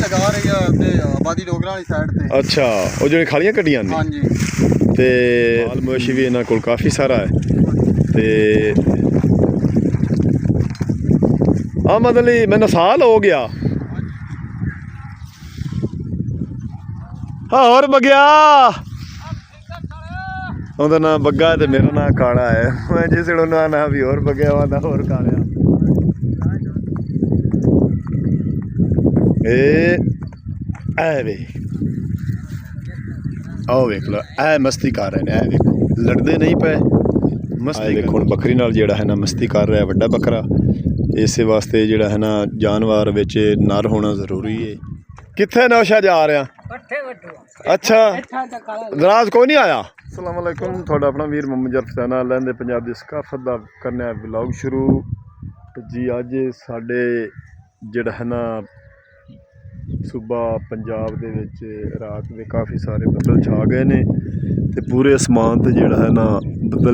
ਲਗਾ ਰਹੀ ਆ ਤੇ ਆਬਾਦੀ ਡੋਗਰਾਂ ਵਾਲੀ ਸਾਈਡ ਤੇ। ਅੱਛਾ, ਉਹ ਜਿਹੜੇ ਖਾਲੀਆਂ ਕੱਢੀਆਂ ਨੇ। ਹਾਂਜੀ। ਤੇ ਮਾਲ ਮਵੇਸ਼ੀ ਵੀ ਇਹਨਾਂ ਕੋਲ ਕਾਫੀ ਸਾਰਾ ਹੈ ਤੇ ਆਮਦ ਅਲੀ ਮੈਨੂੰ ਸਾਲ ਹੋ ਗਿਆ। ਹਾਂ ਹੋਰ ਬਗਿਆ ਉਹਦਾ ਨਾਂ ਬੱਗਾ ਤੇ ਮੇਰਾ ਨਾਂ ਕਾਲਾ ਹੈ। ਮੈਂ ਜਿਸ ਨੂੰ ਨਾ ਵੀ ਹੋਰ ਬਗਿਆ ਵਾ ਹੋਰ ਕਾਲਿਆ। ਇਹ ਵੇ ਆਹ ਵੇਖ ਲੋ, ਇਹ ਮਸਤੀ ਕਰ ਰਹੇ ਨੇ। ਇਹ ਵੇਖੋ ਲੜਦੇ ਨਹੀਂ ਪਏ, ਮਸਤੀ ਵੇਖੋ। ਹੁਣ ਬੱਕਰੀ ਨਾਲ ਜਿਹੜਾ ਹੈ ਨਾ ਮਸਤੀ ਕਰ ਰਿਹਾ ਵੱਡਾ ਬੱਕਰਾ। ਇਸੇ ਵਾਸਤੇ ਜਿਹੜਾ ਹੈ ਨਾ ਜਾਨਵਰ ਵਿੱਚ ਨਰ ਹੋਣਾ ਜ਼ਰੂਰੀ ਹੈ। ਕਿੱਥੇ ਨੌਸ਼ਾ ਜਾ ਰਿਹਾ? ਅੱਛਾ, ਦਰਾਜ ਕੋਈ ਨਹੀਂ ਆਇਆ। अस्सलाम वालेकुम, ਤੁਹਾਡਾ ਆਪਣਾ ਵੀਰ ਮੁਹੰਮਦ ਜਰਫਸਾਨਾ ਲਹਿੰਦੇ ਪੰਜਾਬ ਦੀ ਸਕਾਫਤ ਦਾ ਕਰਨਾ ਵਲੌਗ ਸ਼ੁਰੂ ਜੀ। ਅੱਜ ਸਾਡੇ ਜਿਹੜਾ ਹੈ ਨਾ ਸੂਬਾ ਪੰਜਾਬ ਦੇ ਵਿੱਚ ਰਾਤ ਦੇ ਕਾਫੀ ਸਾਰੇ ਬੱਦਲ ਛਾ ਗਏ ਨੇ ਤੇ ਪੂਰੇ ਅਸਮਾਨ ਤੇ ਜਿਹੜਾ ਹੈ ਨਾ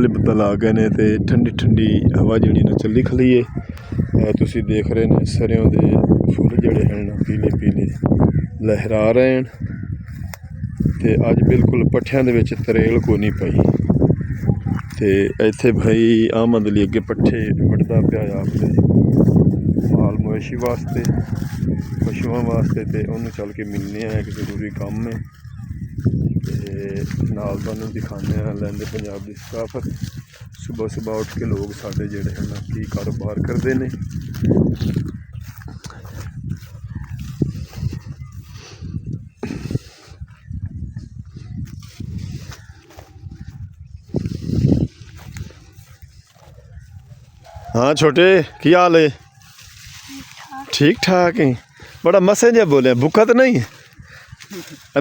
ਬੱਦਲ ਆ ਗਏ ਨੇ ਤੇ ਠੰਡੀ ਠੰਡੀ ਹਵਾ ਜਿਹੜੀ ਨਾ ਚੱਲੀ ਖਲੀ ਹੈ। ਤੁਸੀਂ ਦੇਖ ਰਹੇ ਨੇ ਸਰਿਓਂ ਦੇ ਫੁੱਲ ਜਿਹੜੇ ਹਨ ਪੀਲੇ ਪੀਲੇ ਲਹਿਰਾ ਰਹੇ ਹਨ ਤੇ ਅੱਜ ਬਿਲਕੁਲ ਪੱਠਿਆਂ ਦੇ ਵਿੱਚ ਤਰੇਲ ਕੋਈ ਨਹੀਂ ਪਈ ਤੇ ਇੱਥੇ ਭਾਈ ਆਮਦ ਲਈ ਅੱਗੇ ਪੱਠੇ ਵੱਢਦਾ ਪਿਆ ਆਪਣੇ ਮਾਲ ਮਵੇਸ਼ੀ ਵਾਸਤੇ, ਪਸ਼ੂਆਂ ਵਾਸਤੇ ਤੇ ਉਹਨੂੰ ਚੱਲ ਕੇ ਮਿਲਨੇ ਆ। ਇੱਕ ਜ਼ਰੂਰੀ ਕੰਮ ਹੈ ਤੇ ਨਾਲ ਤੁਹਾਨੂੰ ਦਿਖਾਉਂਦੇ ਆ ਲਹਿੰਦੇ ਪੰਜਾਬ ਦੀ ਸਕਾਫਤ। ਸੁਬਹ ਸੁਬਹ ਉੱਠ ਕੇ ਲੋਕ ਸਾਡੇ ਜਿਹੜੇ ਹਨ ਕੀ ਕਾਰੋਬਾਰ ਕਰਦੇ ਨੇ। हाँ छोटे की हाल है? ठीक ठाक है। बड़ा मसे जब बोले भूखा तो नहीं है?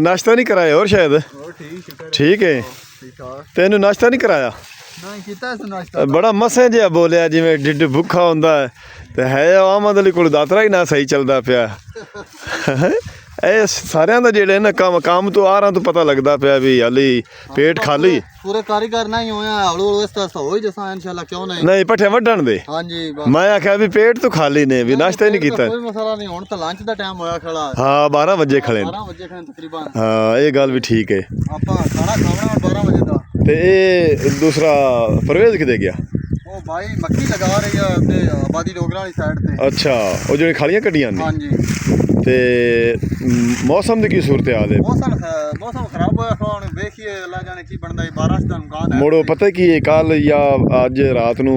नाश्ता नहीं कराया और शायद? ठीक है। तेन नाश्ता नहीं कराया? बड़ा मसे जहा बोलिया जिमें ढिड भुखा होंदा है ते है आमद अली कोल दातरा ही ना सही चलता पिया। ਇਹ ਸਾਰਿਆਂ ਦਾ ਜਿਹੜੇ ਨਾ ਕੰਮ ਤੋਂ ਆਰਾਂ ਤੋਂ ਪਤਾ ਲੱਗਦਾ ਪਿਆ ਵੀ ਹਾਲੀ ਪੇਟ ਖਾਲੀ ਪੂਰੇ ਕਾਰੀਗਰ ਨਹੀਂ ਹੋਇਆ। ਹੌਲੀ ਹੌਲੀ ਇਸ ਤਰ੍ਹਾਂ ਹੋਈ ਜਸਾਂ ਇਨਸ਼ਾਅੱਲਾ। ਕਿਉਂ ਨਹੀਂ ਪੱਠੇ ਵੱਢਣ ਦੇ। ਹਾਂਜੀ, ਮੈਂ ਆਖਿਆ ਵੀ ਪੇਟ ਤੋਂ ਖਾਲੀ ਨੇ ਵੀ ਨਾਸ਼ਤਾ ਹੀ ਨਹੀਂ ਕੀਤਾ। ਕੋਈ ਮਸਲਾ ਨਹੀਂ। ਹੁਣ ਤਾਂ ਲੰਚ ਦਾ ਟਾਈਮ ਹੋਇਆ ਖੜਾ। ਹਾਂ 12 ਵਜੇ ਖੜੇ 12 ਵਜੇ ਖੜੇ ਤਕਰੀਬਨ। ਹਾਂ ਇਹ ਗੱਲ ਵੀ ਠੀਕ ਹੈ। ਆਪਾਂ ਖਾਣਾ ਖਾਣਾ 12 ਵਜੇ ਦਾ। ਤੇ ਇਹ ਦੂਸਰਾ ਪਰਵੇਜ਼ ਕਿਤੇ ਗਿਆ? ਉਹ ਭਾਈ ਮੱਕੀ ਲਗਾ ਰਹੀ ਆ ਤੇ ਆਬਾਦੀ ਡੋਗਰਾਂ ਵਾਲੀ ਸਾਈਡ ਤੇ। ਅੱਛਾ, ਉਹ ਜਿਹੜੇ ਖਾਲੀਆਂ ਕੱਢੀਆਂ ਨੇ। ਹਾਂਜੀ। ਤੇ ਮੌਸਮ ਦੀ ਕੀ ਸੂਰਤ ਹਾਲ ਹੈ? ਮੌਸਮ ਖਰਾਬ ਹੋਇਆ ਹੁਣ ਵੇਖੀਏ ਅੱਲਾ ਜਾਣੇ ਕੀ ਬਣਦਾ ਹੈ। ਬਾਰਿਸ਼ ਦਾ ਇਮਕਾਨ ਹੈ। ਮੋੜੋ ਪਤਾ ਕੀ ਹੈ, ਕੱਲ ਜਾਂ ਅੱਜ ਰਾਤ ਨੂੰ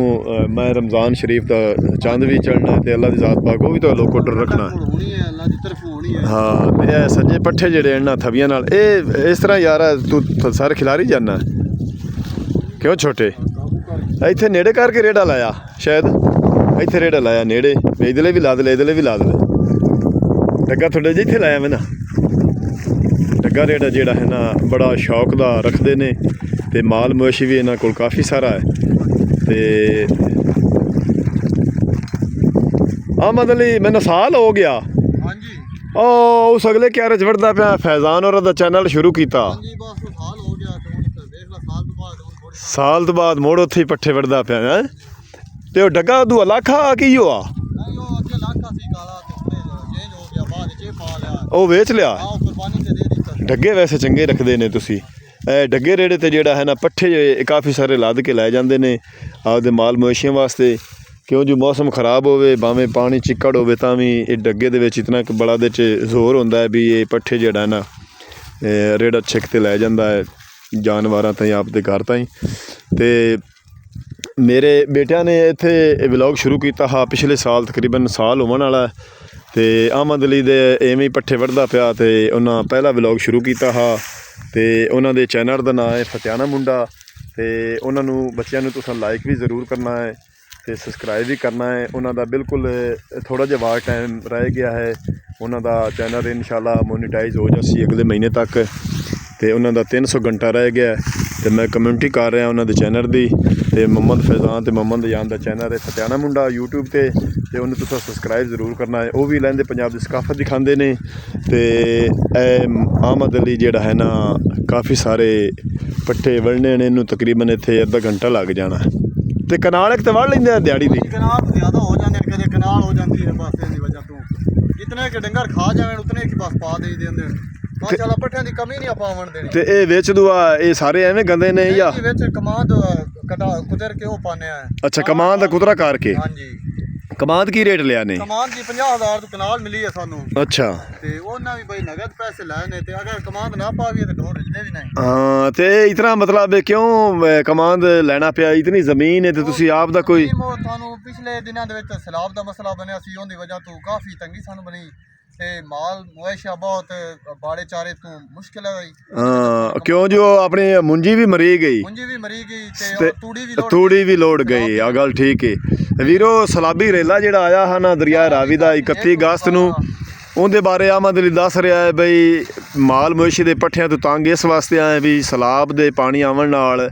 ਮੈਂ ਰਮਜ਼ਾਨ ਸ਼ਰੀਫ ਦਾ ਚੰਦ ਵੀ ਚੜਨਾ ਤੇ ਅੱਲਾ ਦੀ ਜ਼ਾਤ ਪਾਕ ਉਹ ਵੀ ਤਾਂ ਲੋਕ ਕੋਡਰ ਰੱਖਣਾ ਹੋਣੀ ਹੈ, ਅੱਲਾ ਦੀ ਤਰਫ ਹੋਣੀ ਹੈ। ਹਾਂ ਤੇ ਇਹ ਸੱਜੇ ਪੱਠੇ ਜਿਹੜੇ ਇਹਨਾਂ ਥਵੀਆਂ ਨਾਲ ਇਹ ਇਸ ਤਰ੍ਹਾਂ ਯਾਰ ਤੂੰ ਸਾਰੇ ਖਿਲਾਰੀ ਜਾਣਾ ਕਿਉਂ ਛੋਟੇ? ਇੱਥੇ ਨੇੜੇ ਕਰਕੇ ਰੇੜਾ ਲਾਇਆ ਸ਼ਾਇਦ। ਇੱਥੇ ਰੇੜਾ ਲਾਇਆ ਨੇੜੇ, ਇਧਰਲੇ ਵੀ ਲਾ ਦੇ ਇਧਰਲੇ ਵੀ ਲਾ ਦੇ। ਡੱਗਾ ਤੁਹਾਡੇ ਜਿੱਥੇ ਲਾਇਆ ਮੈਂ ਨਾ ਡੱਗਾ ਰੇੜਾ ਜਿਹੜਾ ਹੈ ਨਾ ਬੜਾ ਸ਼ੌਕ ਦਾ ਰੱਖਦੇ ਨੇ ਤੇ ਮਾਲ ਮਵੇਸ਼ੀ ਵੀ ਇਹਨਾਂ ਕੋਲ ਕਾਫੀ ਸਾਰਾ ਹੈ ਤੇ ਆਮਦ ਅਲੀ ਮੈਨੂੰ ਸਾਲ ਹੋ ਗਿਆ। ਹਾਂਜੀ। ਉਹ ਉਸ ਅਗਲੇ ਕਿਆਰੇ 'ਚ ਵੜਦਾ ਪਿਆ ਫੈਜ਼ਾਨ ਔਰ ਦਾ ਚੈਨਲ ਸ਼ੁਰੂ ਕੀਤਾ। ਹਾਂਜੀ ਬਸ ਸਾਲ ਹੋ ਗਿਆ ਤੇ ਹੁਣ ਦੇਖ ਲੈ ਸਾਲ ਤੋਂ ਬਾਅਦ ਮੋੜ ਉੱਥੇ ਹੀ ਪੱਠੇ ਵੜਦਾ ਪਿਆ ਹੈ ਤੇ ਉਹ ਡੱਗਾ ਦੂ ਲਾਖਾ ਕੀ ਹੋਆ? ਨਹੀਂ ਉਹ ਅੱਗੇ ਲਾਖਾ ਸੀ ਕਾਲਾ ਤੇ ਚੇਂਜ ਹੋ ਗਿਆ ਬਾਅਦ ਚ ਪਾ ਲਿਆ। ਉਹ ਵੇਚ ਲਿਆ? ਆਹ ਕੁਰਬਾਨੀ ਤੇ ਦੇ ਦਿੱਤਾ। ਡੱਗੇ ਵੈਸੇ ਚੰਗੇ ਰੱਖਦੇ ਨੇ ਤੁਸੀਂ। ਇਹ ਡੱਗੇ ਰੇੜੇ ਤੇ ਜਿਹੜਾ ਹੈ ਨਾ ਪੱਠੇ ਕਾਫੀ ਸਾਰੇ ਲੱਦ ਕੇ ਲੈ ਜਾਂਦੇ ਨੇ ਆਪਦੇ ਮਾਲ ਮਵੇਸ਼ੀਆਂ ਵਾਸਤੇ। ਕਿਉਂ ਜੋ ਮੌਸਮ ਖਰਾਬ ਹੋਵੇ ਭਾਵੇਂ ਪਾਣੀ ਚਿੱਕੜ ਹੋਵੇ ਤਾਂ ਵੀ ਇਹ ਡੱਗੇ ਦੇ ਵਿੱਚ ਇਤਨਾ ਕੁ ਬੜਾ ਦੇ 'ਚ ਜ਼ੋਰ ਹੁੰਦਾ ਹੈ ਵੀ ਇਹ ਪੱਠੇ ਜਿਹੜਾ ਨਾ ਰੇੜਾ ਛਿੱਕ ਤੇ ਲੈ ਜਾਂਦਾ ਹੈ ਜਾਨਵਰਾਂ ਤਾਈਂ ਆਪਦੇ ਘਰ ਤਾਈਂ। ਤੇ ਮੇਰੇ ਬੇਟਿਆਂ ਨੇ ਇੱਥੇ ਵਲੌਗ ਸ਼ੁਰੂ ਕੀਤਾ ਹਾਂ ਪਿਛਲੇ ਸਾਲ, ਤਕਰੀਬਨ ਸਾਲ ਹੋਣ ਵਾਲਾ ਤੇ ਆਮਦ ਅਲੀ ਦੇ ਐਵੇਂ ਹੀ ਪੱਠੇ ਵੱਢਦਾ ਪਿਆ ਤੇ ਉਹਨਾਂ ਪਹਿਲਾ ਵਲੌਗ ਸ਼ੁਰੂ ਕੀਤਾ ਹਾਂ ਤੇ ਉਹਨਾਂ ਦੇ ਚੈਨਲ ਦਾ ਨਾਂ ਹੈ ਫਤਿਆਣਾ ਮੁੰਡਾ ਤੇ ਉਹਨਾਂ ਨੂੰ ਬੱਚਿਆਂ ਨੂੰ ਤੁਸੀਂ ਲਾਈਕ ਵੀ ਜ਼ਰੂਰ ਕਰਨਾ ਹੈ ਤੇ ਸਬਸਕ੍ਰਾਈਬ ਵੀ ਕਰਨਾ ਹੈ। ਉਹਨਾਂ ਦਾ ਬਿਲਕੁਲ ਥੋੜ੍ਹਾ ਜਿਹਾ ਵਾਰ ਟਾਈਮ ਰਹਿ ਗਿਆ ਹੈ। ਉਹਨਾਂ ਦਾ ਚੈਨਲ ਇਨਸ਼ਾਅੱਲਾ ਮੋਨੀਟਾਈਜ਼ ਹੋ ਜਾਸੀ ਅਗਲੇ ਮਹੀਨੇ ਤੱਕ ਤੇ ਉਹਨਾਂ ਦਾ 300 ਘੰਟਾ ਰਹਿ ਗਿਆ ਤੇ ਮੈਂ ਕਮਿਊਨਿਟੀ ਕਰ ਰਿਹਾ ਉਹਨਾਂ ਦੇ ਚੈਨਲ ਦੀ ਤੇ ਮੁਹੰਮਦ ਫੈਜ਼ਾਨ ਤੇ ਮੁਹੰਮਦ ਜਾਨ ਦਾ ਚੈਨਲ ਹੈ ਫਤਿਆਣਾ ਮੁੰਡਾ YouTube ਤੇ ਉਹਨੂੰ ਤੁਸੀਂ ਸਬਸਕ੍ਰਾਈਬ ਜ਼ਰੂਰ ਕਰਨਾ ਹੈ। ਉਹ ਵੀ ਲਹਿੰਦੇ ਪੰਜਾਬ ਦੀ ਸਕਾਫਤ ਦਿਖਾਉਂਦੇ ਨੇ ਤੇ ਆਮਦ ਅਲੀ ਜਿਹੜਾ ਹੈ ਨਾ ਕਾਫੀ ਸਾਰੇ ਪੱਠੇ ਵੜਨੇ ਨੇ ਇਹਨੂੰ ਤਕਰੀਬਨ ਇੱਥੇ ਅੱਧਾ ਘੰਟਾ ਲੱਗ ਜਾਣਾ ਤੇ ਕਨਾਲ ਇੱਕ ਤੇ ਵੜ ਲੈਂਦੇ ਆ ਦਿਹਾੜੀ ਦੀ। ਕਨਾਲ ਜ਼ਿਆਦਾ ਹੋ ਜਾਂਦੇ ਕਦੇ ਕਨਾਲ ਹੋ ਜਾਂਦੀ ਹੈ ਬਸ ਇਹਦੀ ਵਜ੍ਹਾ ਤੋਂ जितने के डंगर खा जावे उतने की बस पा दे देंदे माशाल्लाह पट्ठियां दी कमी नहीं ਆਪਾਂ ਆਵਣ ਦੇਣੀ ਤੇ ਇਹ ਵਿੱਚ ਦੁਆ ਇਹ ਸਾਰੇ ਐਵੇਂ ਗੰਦੇ ਨੇ ਜਾਂ ਇਹ ਵਿੱਚ ਕਮਾਦ ਕਟਾ ਕੁਦਰ ਕੇ ਉਹ ਪਾਣੇ ਆ ਅੱਛਾ ਕਮਾਨ ਦਾ ਕੁਤਰਾ ਕਰਕੇ ਹਾਂਜੀ ਕਮਾਦ ਕੀ ਰੇਟ ਲਿਆ ਨੇ ਕਮਾਦ ਦੀ 50000 ਤੋਂ ਕਨਾਲ ਮਿਲੀ ਹੈ ਸਾਨੂੰ ਅੱਛਾ ਤੇ ਉਹਨਾਂ ਵੀ ਬਈ ਨਗਦ ਪੈਸੇ ਲਾਏ ਨੇ ਤੇ ਅਗਰ ਕਮਾਦ ਨਾ ਪਾਵੀਏ ਤੇ ਢੋਰ ਰਿਜਨੇ ਵੀ ਨਹੀਂ ਹਾਂ ਤੇ ਇਤਨਾ ਮਤਲਬ ਕਿਉਂ ਕਮਾਦ ਲੈਣਾ ਪਿਆ ਇਤਨੀ ਜ਼ਮੀਨ ਹੈ ਤੇ ਤੁਸੀਂ ਆਪ ਦਾ ਕੋਈ ਤੁਹਾਨੂੰ ਪਿਛਲੇ ਦਿਨਾਂ ਦੇ ਵਿੱਚ ਸਲਾਬ ਦਾ ਮਸਲਾ ਬਣਿਆ ਸੀ ਉਹਦੀ ਵਜ੍ਹਾ ਤੋਂ ਕਾਫੀ ਤੰਗੀ ਸਾਨੂੰ ਬਣੀ ਤੇ ਮਾਲ ਮੁਆਇਸ਼ਾ ਬਹੁਤ ਬਾੜੇ ਚਾਰੇ ਤੋਂ ਮੁਸ਼ਕਿਲ ਹੈ ਹਾਂ ਕਿਉਂ ਜੋ ਆਪਣੀ ਮੁੰਜੀ ਵੀ ਮਰੀ ਗਈ ਤੇ ਤੂੜੀ ਵੀ ਲੋੜ ਗਈ ਆ ਗੱਲ ਠੀਕ ਹੈ ਵੀਰੋ ਸਲਾਬੀ ਰੇਲਾ ਜਿਹੜਾ ਆਇਆ ਹੈ ਨਾ ਦਰਿਆ ਰਾਵੀ ਦਾ 31 ਅਗਸਤ ਨੂੰ ਉਹਦੇ ਬਾਰੇ ਆਮਦ ਅਲੀ ਦੱਸ ਰਿਹਾ ਹੈ ਬਈ ਮਾਲ ਮਵੇਸ਼ੀ ਦੇ ਪੱਠਿਆਂ ਤੋਂ ਤੰਗ ਇਸ ਵਾਸਤੇ ਆਏ ਵੀ ਸਲਾਬ ਦੇ ਪਾਣੀ ਆਵਣ ਨਾਲ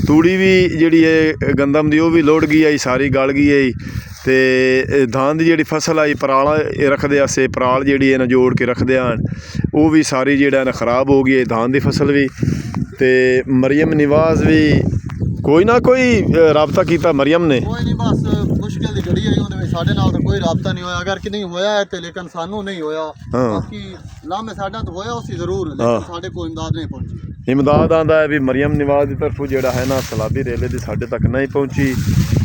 ਤੂੜੀ ਵੀ ਜਿਹੜੀ ਹੈ ਗੰਦਮ ਦੀ ਉਹ ਵੀ ਲੋੜ ਗਈ ਹੈ ਸਾਰੀ ਗਲ ਗਈ ਹੈ ਤੇ ਧਾਨ ਦੀ ਜਿਹੜੀ ਫਸਲ ਆਈ ਪਰਾਲ ਰੱਖਦੇ ਆਸੇ ਪਰਾਲ ਜਿਹੜੀ ਇਹਨਾਂ ਜੋੜ ਕੇ ਰੱਖਦੇ ਹਨ ਉਹ ਵੀ ਸਾਰੀ ਜਿਹੜਾ ਨਾ ਖਰਾਬ ਹੋ ਗਈ ਹੈ ਧਾਨ ਦੀ ਫਸਲ ਵੀ ਤੇ ਮਰੀਮ ਨਿਵਾਜ਼ ਵੀ ਕੋਈ ਨਾ ਕੋਈ ਰਾਬਤਾ ਕੀਤਾ ਮਰੀਮ ਨੇ ਕੋਈ ਨਹੀਂ ਬਸ ਮੁਸ਼ਕਿਲ ਦੀ ਘੜੀ ਆਈ ਉਹਦੇ ਵਿੱਚ ਸਾਡੇ ਨਾਲ ਤਾਂ ਕੋਈ ਰਾਬਤਾ ਨਹੀਂ ਹੋਇਆ ਅਗਰ ਕਿ ਨਹੀਂ ਹੋਇਆ ਹੈ ਤੇ ਲੇਕਿਨ ਸਾਨੂੰ ਨਹੀਂ ਹੋਇਆ ਬਾਕੀ ਲਾਮੇ ਸਾਡਾ ਤਾਂ ਹੋਇਆ ਉਸੇ ਜ਼ਰੂਰ ਲੇਕਿਨ ਸਾਡੇ ਕੋਲ ਇਮਦਾਦ ਨਹੀਂ ਪਹੁੰਚੀ ਇਮਦਾਦ ਆਂਦਾ ਹੈ ਵੀ ਮਰੀਮ ਨਿਵਾਜ਼ ਦੀ ਤਰਫੋਂ ਜਿਹੜਾ ਹੈ ਨਾ ਸਲਾਬੀ ਰੇਲੇ ਦੀ ਸਾਡੇ ਤੱਕ ਨਹੀਂ ਪਹੁੰਚੀ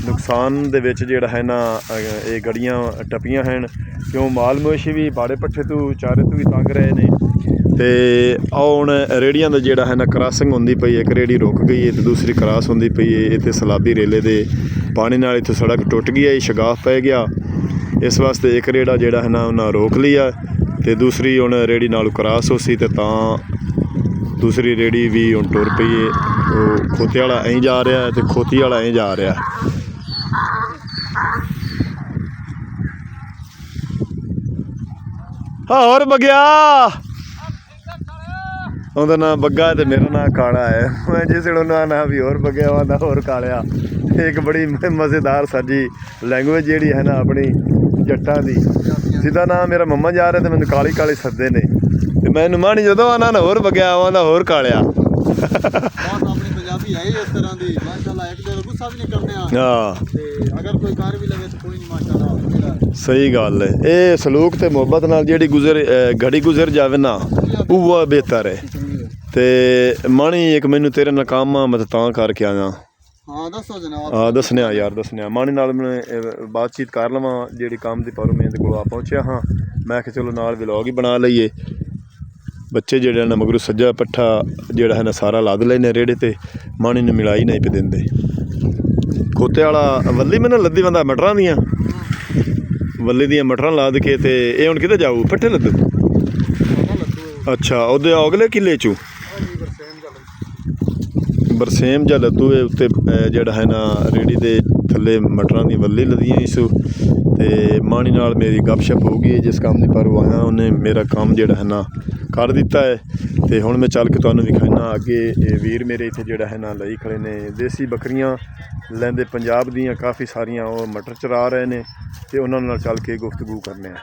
ਨੁਕਸਾਨ ਦੇ ਵਿੱਚ ਜਿਹੜਾ ਹੈ ਨਾ ਇਹ ਗੜੀਆਂ ਟੱਪੀਆਂ ਹਨ ਕਿਉਂ ਮਾਲ ਮਵੇਸ਼ੀ ਵੀ ਬਾੜੇ ਪੱਠੇ ਤੋਂ ਚਾਰੇ ਤੋਂ ਵੀ ਤੰਗ ਰਹੇ ਨੇ ਤੇ ਹੁਣ ਰੇੜੀਆਂ ਦਾ ਜਿਹੜਾ ਹੈ ਨਾ ਕ੍ਰਾਸਿੰਗ ਹੁੰਦੀ ਪਈ ਹੈ ਇੱਕ ਰੇੜੀ ਰੁਕ ਗਈ ਹੈ ਤੇ ਦੂਸਰੀ ਕ੍ਰਾਸ ਹੁੰਦੀ ਪਈ ਹੈ ਇੱਥੇ ਸਲਾਬੀ ਰੇਲੇ ਦੇ ਪਾਣੀ ਨਾਲ ਇੱਥੇ ਸੜਕ ਟੁੱਟ ਗਈ ਹੈ ਸ਼ਗਾਫ ਪੈ ਗਿਆ ਇਸ ਵਾਸਤੇ ਇੱਕ ਰੇੜਾ ਜਿਹੜਾ ਹੈ ਨਾ ਉਹਨਾਂ ਰੋਕ ਲਿਆ ਤੇ ਦੂਸਰੀ ਹੁਣ ਰੇੜੀ ਨਾਲ ਕ੍ਰਾਸ ਹੋ ਸੀ ਤੇ ਤਾਂ ਦੂਸਰੀ ਰੇੜੀ ਵੀ ਹੁਣ ਟੁਰ ਪਈ ਹੈ ਉਹ ਖੋਤੇ ਵਾਲਾ ਐਂ ਜਾ ਰਿਹਾ ਤੇ ਖੋਤੀ ਵਾਲਾ ਐਂ ਜਾ ਰਿਹਾ ਹੋਰ ਬਗਿਆ ਉਹਦਾ ਨਾਂ ਬੱਗਾ ਤੇ ਮੇਰਾ ਨਾਂ ਕਾਲਾ ਹੈ ਮੈਂ ਜਿਸ ਨੂੰ ਨਾ ਵੀ ਹੋਰ ਬਗਿਆ ਉਹਦਾ ਹੋਰ ਕਾਲਿਆ ਇੱਕ ਬੜੀ ਮਜ਼ੇਦਾਰ ਸਾਡੀ ਲੈਂਗੁਏਜ ਜਿਹੜੀ ਹੈ ਨਾ ਆਪਣੀ ਜੱਟਾਂ ਦੀ ਸਿੱਧਾ ਨਾਂ ਮੇਰਾ ਮੰਮਾ ਜਾ ਰਿਹਾ ਤੇ ਮੈਨੂੰ ਕਾਲੀ ਕਾਲੀ ਸੱਦੇ ਨੇ ਤੇ ਮੈਨੂੰ ਮਾਣੀ ਜਦੋਂ ਆਨਾ ਨਾ ਹੋਰ ਬਗਿਆ ਉਹਦਾ ਹੋਰ ਕਾਲਿਆ ਆਪਣੀ ਪੰਜਾਬੀ ਹੈ ਇਸ ਤਰ੍ਹਾਂ ਦੀ ਮਾਸ਼ਾਅੱਲਾ ਇੱਕ ਦੂਜੇ ਗੁੱਸਾ ਵੀ ਨਹੀਂ ਕਰਦੇ ਹਾਂ ਤੇ ਅਗਰ ਕੋਈ ਕਰ ਵੀ ਲਵੇ ਤਾਂ ਕੋਈ ਨਹੀਂ ਮਾਸ਼ਾਅੱਲਾ ਸਹੀ ਗੱਲ ਹੈ ਇਹ ਸਲੂਕ ਤੇ ਮੁਹੱਬਤ ਨਾਲ ਜਿਹੜੀ ਘੜੀ ਗੁਜ਼ਰ ਜਾਵੇ ਨਾ ਉਹ ਬਿਹਤਰ ਹੈ ਤੇ ਮਾਣੀ ਇੱਕ ਮੈਨੂੰ ਤੇਰੇ ਨਾਲ ਕੰਮ ਆ ਮੈਂ ਤਾਂ ਕਰਕੇ ਆਇਆ ਹਾਂ ਦੱਸੋ ਜਨਾਬ ਹਾਂ ਦੱਸਣਿਆ ਯਾਰ ਦੱਸਣਿਆ ਮਾਣੀ ਨਾਲ ਮੈਂ ਬਾਤਚੀਤ ਕਰ ਲਵਾਂ ਜਿਹੜੀ ਕੰਮ ਦੀ ਪਰ ਮੈਂ ਕੋਲ ਆ ਪਹੁੰਚਿਆ ਹਾਂ ਮੈਂ ਕਿਹਾ ਚਲੋ ਨਾਲ ਵਲੌਗ ਹੀ ਬਣਾ ਲਈਏ ਬੱਚੇ ਜਿਹੜੇ ਨੇ ਮਗਰੂ ਸੱਜਾ ਪੱਠਾ ਜਿਹੜਾ ਹੈ ਨਾ ਸਾਰਾ ਲੱਦ ਲੈਨੇ ਰੇੜੇ ਤੇ ਮਾਣੀ ਨੂੰ ਮਿਲਾਈ ਨਹੀਂ ਪੇ ਦਿੰਦੇ ਖੋਤੇ ਵਾਲਾ ਵੱਲੀ ਮੈਨੂੰ ਲੱਦੀ ਬੰਦਾ ਮਟਰਾਂ ਦੀਆਂ ਵੱਲੀ ਦੀਆਂ ਮਟਰਾਂ ਲਾਦ ਕੇ ਤੇ ਇਹ ਹੁਣ ਕਿਤੇ ਜਾਊ ਪੱਠੇ ਲੱਦੂ ਅੱਛਾ ਉਹਦੇ ਅਗਲੇ ਕਿੱਲੇ ਚੋਂ ਬਰਸੇਮ ਜਾਂ ਲੱਦੂ ਇਹ ਉੱਤੇ ਜਿਹੜਾ ਹੈ ਨਾ ਰੇੜੀ ਦੇ ਥੱਲੇ ਮਟਰਾਂ ਦੀ ਵੱਲੀ ਲੱਦੀਆਂ ਇਸ ਤੇ ਮਾਣੀ ਨਾਲ ਮੇਰੀ ਗੱਪਸ਼ਪ ਹੋ ਗਈ ਜਿਸ ਕੰਮ ਦੀ ਪਰ ਆਇਆ ਉਹਨੇ ਮੇਰਾ ਕੰਮ ਜਿਹੜਾ ਹੈ ਨਾ ਕਰ ਦਿੱਤਾ ਹੈ ਤੇ ਹੁਣ ਮੈਂ ਚੱਲ ਕੇ ਤੁਹਾਨੂੰ ਵਿਖਾਉਣਾ ਅੱਗੇ ਇਹ ਵੀਰ ਮੇਰੇ ਇੱਥੇ ਜਿਹੜਾ ਹੈ ਨਾ ਲਈ ਖੜੇ ਨੇ ਦੇਸੀ ਬੱਕਰੀਆਂ ਲੈਂਦੇ ਪੰਜਾਬ ਦੀਆਂ ਕਾਫੀ ਸਾਰੀਆਂ ਉਹ ਮਟਰ ਚਰਾ ਰਹੇ ਨੇ ਤੇ ਉਹਨਾਂ ਨਾਲ ਚੱਲ ਕੇ ਗੁਫ਼ਤਗੂ ਕਰਨੇ ਆ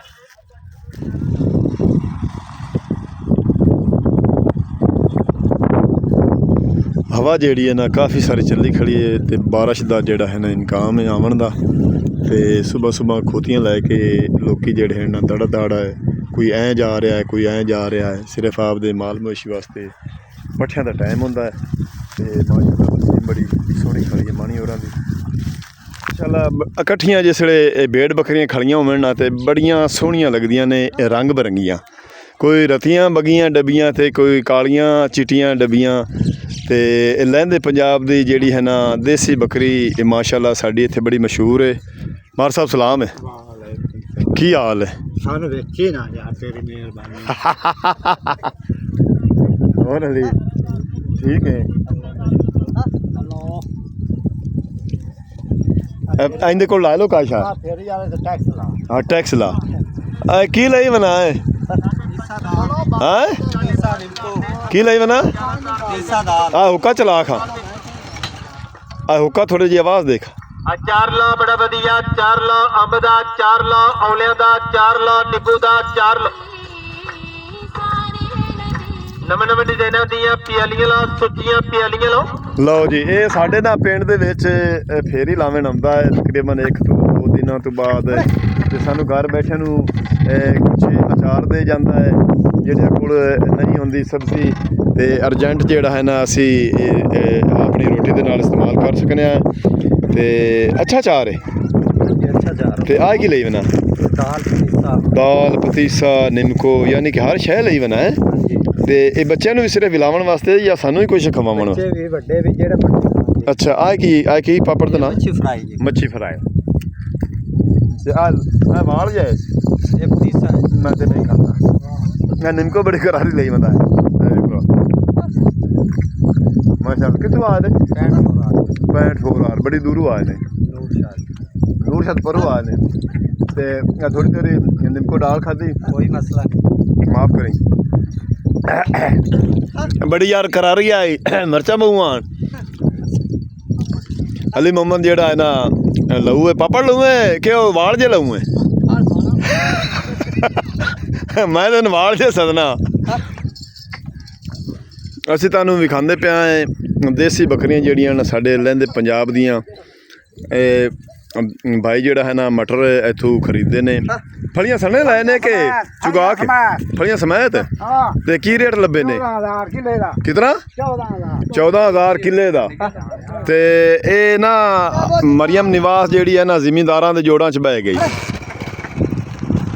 ਹਵਾ ਜਿਹੜੀ ਹੈ ਨਾ ਕਾਫੀ ਸਾਰੀ ਚੱਲੀ ਖੜੀ ਹੈ ਤੇ ਬਾਰਿਸ਼ ਦਾ ਜਿਹੜਾ ਹੈ ਨਾ ਇਨਕਾਮ ਹੈ ਆਵਣ ਦਾ ਤੇ ਸਵੇਰ ਖੋਤੀਆਂ ਲੈ ਕੇ ਲੋਕੀ ਜਿਹੜੇ ਹਨ ਨਾ ਦੜਾ ਦੜਾ ਹੈ ਕੋਈ ਐਂ ਜਾ ਰਿਹਾ ਹੈ ਕੋਈ ਐਂ ਜਾ ਰਿਹਾ ਹੈ ਸਿਰਫ ਆਪਦੇ ਮਾਲ ਮਵੇਸ਼ੀ ਵਾਸਤੇ ਪੱਠਿਆਂ ਦਾ ਟਾਈਮ ਹੁੰਦਾ ਹੈ ਤੇ ਮਾਸ਼ਾਅੱਲਾ ਬੜੀ ਸੋਹਣੀ ਖੜੀ ਹੈ ਮਾਣੀ ਹੋਰਾਂ ਦੀ ਚੱਲ ਇਕੱਠੀਆਂ ਜਿਸ ਵੇਲੇ ਬੇੜ ਬੱਕਰੀਆਂ ਖੜੀਆਂ ਹੋਣ ਨਾ ਤੇ ਬੜੀਆਂ ਸੋਹਣੀਆਂ ਲੱਗਦੀਆਂ ਨੇ ਰੰਗ ਬਰੰਗੀਆਂ ਕੋਈ ਰਤੀਆਂ ਬੱਗੀਆਂ ਡੱਬੀਆਂ ਤੇ ਕੋਈ ਕਾਲੀਆਂ ਚਿੱਟੀਆਂ ਡੱਬੀਆਂ ਤੇ ਲਹਿੰਦੇ ਪੰਜਾਬ ਦੀ ਜਿਹੜੀ ਹੈ ਨਾ ਦੇਸੀ ਬੱਕਰੀ ਮਾਸ਼ਾਅੱਲਾ ਸਾਡੀ ਇੱਥੇ ਬੜੀ ਮਸ਼ਹੂਰ ਹੈ ਮਾਰ ਸਾਹਿਬ ਸਲਾਮ ਹੈ ਕੀ ਹਾਲ ਹੈ ਸਾਨੂੰ ਵੇਖੀ ਨਾ ਯਾਰ ਤੇਰੀ ਮਿਹਰਬਾਨੀ ਹੋਰ ਅਲੀ ਠੀਕ ਹੈ ਇਹਦੇ ਕੋਲ ਲਾ ਲਓ ਕਾਸ਼ਾ ਫੇਰੀ ਵਾਲੇ ਤੇ ਟੈਕਸ ਲਾ ਹਾਂ ਟੈਕਸ ਲਾ ਕੀ ਲਈ ਬਣਾ ਹੈ ਹਾਂ ਕੀ ਲਈ ਬਣਾ ਆ ਹੁੱਕਾ ਚਲਾ ਖਾ ਆ ਹੁੱਕਾ ਥੋੜੀ ਜਿਹੀ ਆਵਾਜ਼ ਦੇਖ ਚਾਰ ਲਾ ਬੜਾ ਵਧੀਆ 4 ਲਾ ਅੰਬ ਦਾ 4 ਲਾ ਔਲਿਆਂ ਦਾ 4 ਲਾ ਨਿੰਬੂ ਦਾ 4 ਲਾ ਨਵੇਂ ਡਿਜ਼ਾਈਨਾਂ ਦੀਆਂ ਪਿਆਲੀਆਂ ਲਾ ਸੁੱਚੀਆਂ ਪਿਆਲੀਆਂ ਲਓ ਜੀ ਇਹ ਸਾਡੇ ਨਾ ਪਿੰਡ ਦੇ ਵਿੱਚ ਫੇਰ ਹੀ ਲਾਵਣ ਆਉਂਦਾ ਹੈ ਤਕਰੀਬਨ 1 ਤੋਂ 2 ਦਿਨਾਂ ਤੋਂ ਬਾਅਦ ਤੇ ਸਾਨੂੰ ਘਰ ਬੈਠਿਆਂ ਨੂੰ ਕੁਛ ਅਚਾਰ ਦੇ ਜਾਂਦਾ ਹੈ, ਜਿਹੜੇ ਕੋਲ ਨਹੀਂ ਹੁੰਦੀ ਸਬਜ਼ੀ ਤੇ ਅਰਜੈਂਟ ਜਿਹੜਾ ਹੈ ਨਾ ਅਸੀਂ ਇਹ ਆਪਣੀ ਰੋਟੀ ਦੇ ਨਾਲ ਇਸਤੇਮਾਲ ਕਰ ਸਕਨੇ ਆ। ਤੇ ਅੱਛਾ ਅਚਾਰ ਹੈ अच्छा जा रहा ਤੇ ਆ ਕੀ ਲਈ ਬਣਾ दाल पतीसा ਦਾਲ ਪਤੀਸਾ ਨਿੰਮਕੋ ਯਾਨੀ ਕਿ ਹਰ ਸ਼ੈ ਲਈ ਬਣਾ ਹੈ। ਤੇ ਇਹ ਬੱਚਿਆਂ ਨੂੰ ਵੀ ਸਿਰਫ ਵਿਲਾਵਣ ਵਾਸਤੇ ਜਾਂ ਸਾਨੂੰ ਹੀ ਕੁਝ ਖਵਾਉਣ? बच्चे भी बड़े भी जेड़े बड़े ਅੱਛਾ ਆ ਕੀ ਪਾਪੜ ਦਾ ਨਾਮ? मच्छी फ्राई जी ਮੱਛੀ ਫਰਾਈ ਤੇ ਆ ਵਾਲ ਜਾਏ ये पतीसा है ਮੈਂ ਤੇ ਨਹੀਂ ਖਾਂਦਾ। ਮੈਂ ਨਿੰਮਕੋ ਬੜੀ ਕਰਾਰੀ ਲਈ ਬੰਦਾ ਮਾਸ਼ਾਅੱਲਾ। ਕਿੱਥੋਂ ਆਏ ਨੇ? 65 ਆਰ ਬੜੀ ਦੂਰੋਂ ਆਏ ਨੇ, ਦੂਰ ਸ਼ਾਇਦ ਪਰੋਂ ਆਏ ਨੇ। ਤੇ ਥੋੜੀ ਦੇਰ ਨਿੰਮਕੋ ਦਾਲ ਖਾਧੀ, कोई मसला नहीं। ਮਾਫ ਕਰੀ। ਬੜੀ ਯਾਰ ਕਰਾਰੀ ਆਈ ਮਿਰਚਾਂ ਮੂੰਹਾਂ ਅਲੀ ਮੁਹੰਮਦ ਜਿਹੜਾ ਹੈ ਨਾ ਲਹੂ ਹੈ ਪਾਪੜ ਲਹੂ ਹੈ ਕਿ ਉਹ ਵਾਲ ਜੇ ਲਹੂ ਹੈ? ਮੈਂ ਤਾਂ ਵਾਲ ਜੇ ਸਦਨਾ। ਅਸੀਂ ਤੁਹਾਨੂੰ ਵਿਖਾਉਂਦੇ ਪਿਆ ਹੈ ਦੇਸੀ ਬੱਕਰੀਆਂ ਜਿਹੜੀਆਂ ਨੇ ਸਾਡੇ ਲਹਿੰਦੇ ਪੰਜਾਬ ਦੀਆਂ। ਇਹ ਭਾਈ ਜਿਹੜਾ ਹੈ ਨਾ ਮਟਰ ਇੱਥੋਂ ਖਰੀਦਦੇ ਨੇ। ਫਲੀਆਂ ਸਣੇ ਲਾਏ ਨੇ ਕਿ ਚੁਗਾ ਕੇ? ਫਲੀਆਂ ਸਮੈਤ। ਤੇ ਕੀ ਰੇਟ ਲੱਭੇ ਨੇ? 14,000 किले दा। ਕਿਤਨਾ? 14,000 ਕਿੱਲੇ ਦਾ। ਤੇ ਇਹ ਨਾ ਮਰੀਮ ਨਿਵਾਸ ਜਿਹੜੀ ਹੈ ਨਾ ਜ਼ਿਮੀਂਦਾਰਾਂ ਦੇ ਜੋੜਾਂ 'ਚ ਬਹਿ ਗਈ।